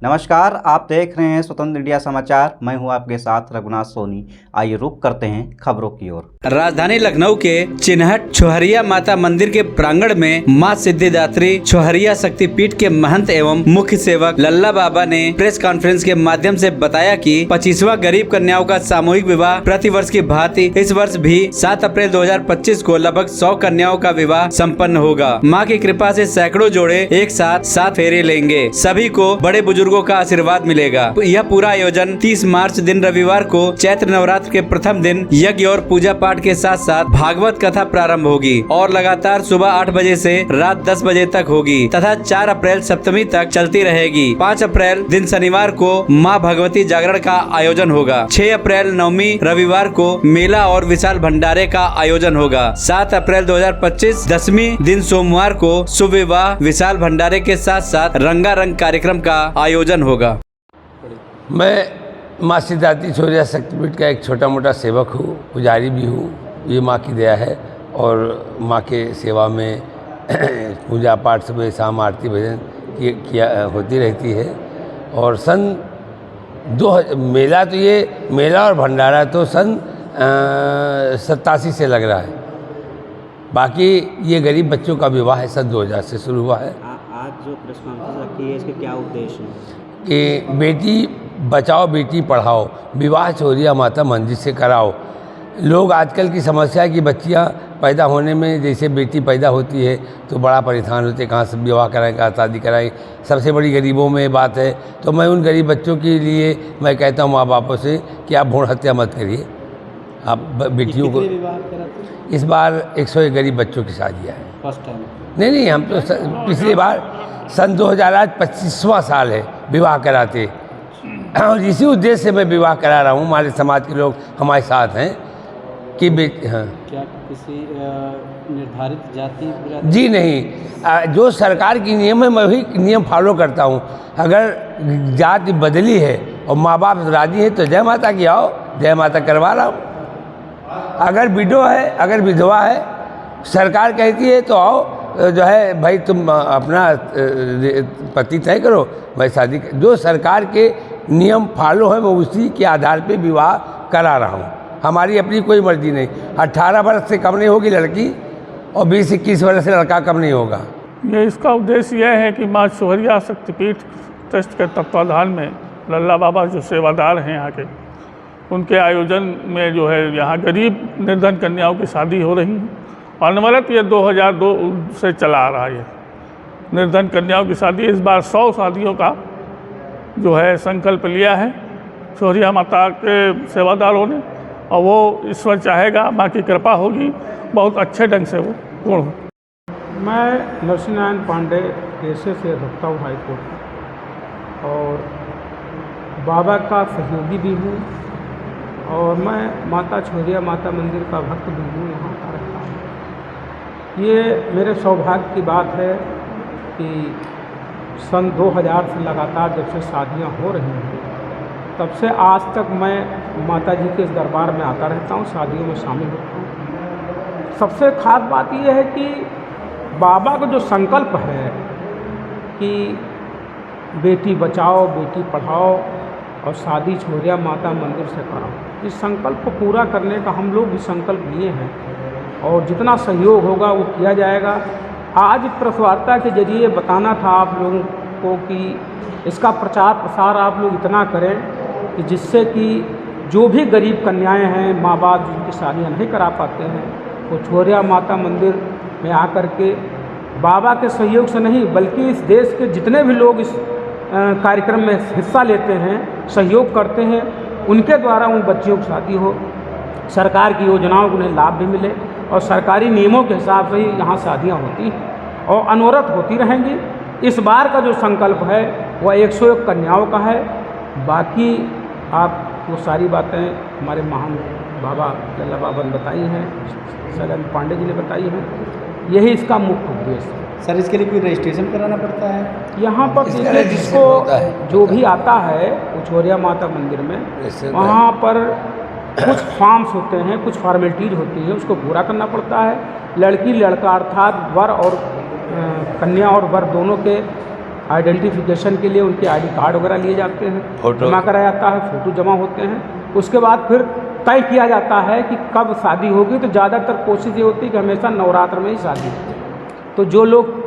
नमस्कार, आप देख रहे हैं स्वतंत्र इंडिया समाचार। मैं हूं आपके साथ रघुनाथ सोनी। आइए रुक करते हैं खबरों की ओर। राजधानी लखनऊ के चिन्हट छोहरिया माता मंदिर के प्रांगण में मां सिद्धिदात्री छोहरिया शक्तिपीठ के महंत एवं मुख्य सेवक लल्ला बाबा ने प्रेस कॉन्फ्रेंस के माध्यम से बताया कि 25वां गरीब कन्याओं का सामूहिक विवाह प्रतिवर्ष की भांति इस वर्ष भी 7 अप्रैल 2025 को लगभग 100 कन्याओं का विवाह संपन्न होगा। मां की कृपा से सैकड़ों जोड़े एक साथ 7 फेरे लेंगे। सभी को बड़े बुजुर्गों का आशीर्वाद मिलेगा। यह पूरा आयोजन 30 मार्च दिन रविवार को चैत्र नवरात्र के प्रथम दिन यज्ञ और पूजा पाठ के साथ साथ भागवत कथा प्रारंभ होगी और लगातार सुबह 8 बजे से रात 10 बजे तक होगी तथा 4 अप्रैल सप्तमी तक चलती रहेगी। 5 अप्रैल दिन शनिवार को मां भगवती जागरण का आयोजन होगा। 6 अप्रैल नवमी रविवार को मेला और विशाल भंडारे का आयोजन होगा। 7 अप्रैल 2025 10वीं दिन सोमवार को शुभ विवाह विशाल भंडारे के साथ साथ रंगारंग कार्यक्रम का आयोजन होगा। मैं माँ सिद्धिदात्री छोहरिया शक्तिपीठ का एक छोटा मोटा सेवक हूँ, पुजारी भी हूँ। ये माँ की दया है और माँ के सेवा में पूजा पाठ सुबह शाम आरती भजन किया होती रहती है। और मेला और भंडारा तो सन 87 से लग रहा है। बाकी ये गरीब बच्चों का विवाह है सन 2000 से शुरू हुआ है। आज जो प्रेस कॉन्फ्रेंस रखी है, इसके क्या उद्देश्य है? कि बेटी बचाओ बेटी पढ़ाओ, विवाह छोहरिया माता मंदिर से कराओ। लोग आजकल की समस्या है कि बच्चियां पैदा होने में, जैसे बेटी पैदा होती है तो बड़ा परेशान होते, कहाँ से विवाह कराएं, कहाँ शादी कराएं। सबसे बड़ी गरीबों में बात है। तो मैं उन गरीब बच्चों के लिए मैं कहता हूँ माँ बापों से कि आप भ्रूण हत्या मत करिए। आप बेटियों को इस बार 101 गरीब बच्चों की शादियाँ हैं। First time? नहीं, हम तो पिछली बार सन 2000 आज 25वां साल है विवाह कराते, और इसी उद्देश्य से मैं विवाह करा रहा हूँ। हमारे समाज के लोग हमारे साथ हैं कि हाँ। क्या किसी निर्धारित जाति? जी नहीं, जो सरकार की नियम है मैं वही नियम फॉलो करता हूँ। अगर जाति बदली है और माँ बाप राजी है तो जय माता की आओ, जय माता करवा रहा हूँ। अगर विडो है, अगर विधवा है, सरकार कहती है तो आओ, जो है भाई तुम अपना पति तय करो, भाई शादी। जो सरकार के नियम फॉलो है मैं उसी के आधार पे विवाह करा रहा हूँ। हमारी अपनी कोई मर्जी नहीं। 18 वर्ष से कम नहीं होगी लड़की और 20-21 वर्ष से लड़का कम नहीं होगा। ये इसका उद्देश्य यह है कि माँ छोहरिया शक्तिपीठ ट्रस्ट के तत्वाधान में लल्ला बाबा जो सेवादार हैं यहाँ के, उनके आयोजन में जो है यहाँ गरीब निर्धन कन्याओं की शादी हो रही है। अनवरत ये 2002 से चला आ रहा है। ये निर्धन कन्याओं की शादी, इस बार 100 शादियों का जो है संकल्प लिया है छोहरिया माता के सेवादारों ने, और वो ईश्वर चाहेगा, माँ की कृपा होगी, बहुत अच्छे ढंग से वो पूर्ण हो। मैं नरसिंह नारायण पांडे पेशे से अधिवक्ता हूँ हाई कोर्ट में, और बाबा का सहयोगी भी हूँ, और मैं माता छोहरिया माता मंदिर का भक्त भी हूँ, यहाँ का रहता हूँ। ये मेरे सौभाग्य की बात है कि सन 2000 से लगातार जब से शादियाँ हो रही हैं तब से आज तक मैं माता जी के इस दरबार में आता रहता हूँ, शादियों में शामिल होता हूँ। सबसे खास बात यह है कि बाबा का जो संकल्प है कि बेटी बचाओ बेटी पढ़ाओ और शादी छोहरिया माता मंदिर से कराओ, इस संकल्प को पूरा करने का हम लोग भी संकल्प लिए हैं, और जितना सहयोग होगा वो किया जाएगा। आज प्रेस वार्ता के जरिए बताना था आप लोगों को कि इसका प्रचार प्रसार आप लोग इतना करें कि जिससे कि जो भी गरीब कन्याएं हैं, माँ बाप जिनकी शादियाँ नहीं करा पाते हैं, वो छोहरिया माता मंदिर में आकर के बाबा के सहयोग से नहीं बल्कि इस देश के जितने भी लोग इस कार्यक्रम में हिस्सा लेते हैं, सहयोग करते हैं, उनके द्वारा उन बच्चियों की शादी हो, सरकार की योजनाओं को उन्हें लाभ भी मिले, और सरकारी नियमों के हिसाब से ही यहाँ शादियाँ होती हैं और अनवरत होती रहेंगी। इस बार का जो संकल्प है वह 101 कन्याओं का है। बाकी आप वो सारी बातें हमारे महान बाबा लल्ला बाबा ने बताई हैं, सगन पांडे जी ने बताई हैं। यही इसका मुख्य उद्देश्य है। सर, इसके लिए कोई रजिस्ट्रेशन कराना पड़ता है? यहाँ पर जिसको जो भी आता है छोहरिया माता मंदिर में, वहाँ पर कुछ फॉर्म्स होते हैं, कुछ फॉर्मेलिटीज होती है, उसको पूरा करना पड़ता है। लड़की लड़का अर्थात वर और कन्या और वर दोनों के आइडेंटिफिकेशन के लिए उनके आईडी कार्ड वगैरह लिए जाते हैं, फोटो जमा कराया जाता है, फ़ोटो जमा होते हैं। उसके बाद फिर तय किया जाता है कि कब शादी होगी। तो ज़्यादातर कोशिश ये होती है कि हमेशा नवरात्र में ही शादी होती है। तो जो लोग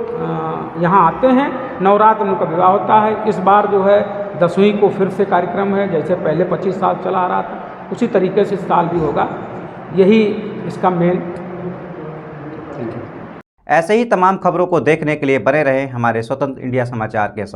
यहाँ आते हैं नवरात्र में उनका विवाह होता है। इस बार जो है 10वीं को फिर से कार्यक्रम है, जैसे पहले 25 साल चला आ रहा था उसी तरीके से इस साल भी होगा। यही इसका मेन। ऐसे ही तमाम खबरों को देखने के लिए बने रहें हमारे स्वतंत्र इंडिया समाचार के साथ।